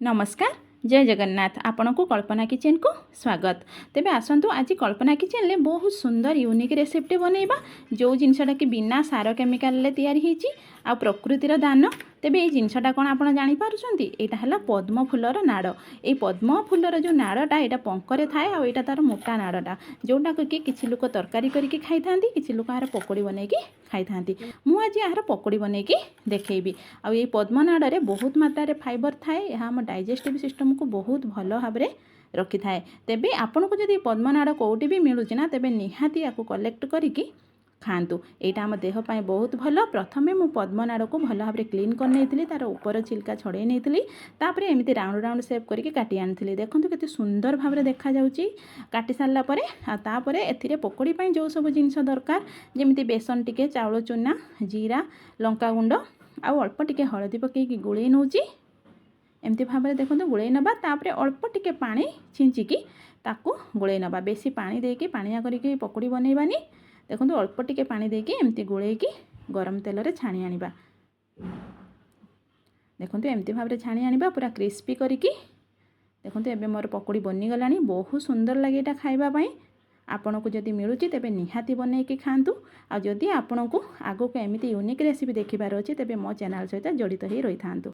नमस्कार जय जगन्नाथ आपण को कल्पना किचन को स्वागत। तेबे आसतु आज कल्पना किचन ले बहुत सुंदर यूनिक रेसिपी बनैबा जो जिनसटा कि बिना सार केमिकाल तैयारी होईची आ प्रकृतिर दान। तेबे ये जिनसटा कौन आप जानीपार्टी यहाँ है पद्म फूलर नाड़। ये पद्म फूलर जो नाड़टा यहाँ पंकरे थाए आ यहाँ तार मोटा नाड़टा जोटा कि किसी लोक तरकारी करके खाई था, किसी लोक यार पकोड़ी बनई खाई था। मुझे यार पकोड़ी बनई देखी। आ ये पद्म नाड़े बहुत मात्रा फाइबर थाए, यह आम डाइजेस्टिव सिस्टम को बहुत भल भाव रखी थाए। तेबे आपन को जदि पद्म नाड़ कौटी भी मिलूँ ना तेबे निहाती या कलेक्ट करिकी खातु। यहाँ आम देहपाई बहुत भल। प्रथमे मु पद्म नाड़ को भल भाव क्लीन कर नहीं, तार ऊपर छिलका छड़े नहीं, तापर एमती राउंड राउंड सेप करके काटी आनी। देखो केते सुंदर भाव देखा जाउची काटी सारा पर। तापर एथिरे पकोड़ी पाई जो सब जिनस दरकार जमी बेसन टिके, चाउल चूना, जीरा, लंका गुंड आउ अल्प टिके हलदी पकईकी गुड़े नौची। एमती भाव में देखो गुड़े नवा, तापर अल्प टिके पानी छिंचिकी ताकू गुड़े नवा। बेसी पानी देकी पानिया करके पकोड़ी बनैबानी। देखो अल्प टिके पानी देकी एमती गुड़ेकी गरम तेल रे छाणी आनिबा। देखो एमती भाव में छाणी आनिबा पूरा क्रिस्पी करिकी। देखो एबे मोर पकोड़ी बनी गलानी, बहुत सुंदर लगे ये खाइबा पाई। आपन को जदि मिलूची तेबे निहाती बनैकी खातु। आ जदि आपन को आगो को एमती यूनिक रेसिपी देखिबार अछि तेबे मो चैनल सहित जड़ित होई रही थांतु।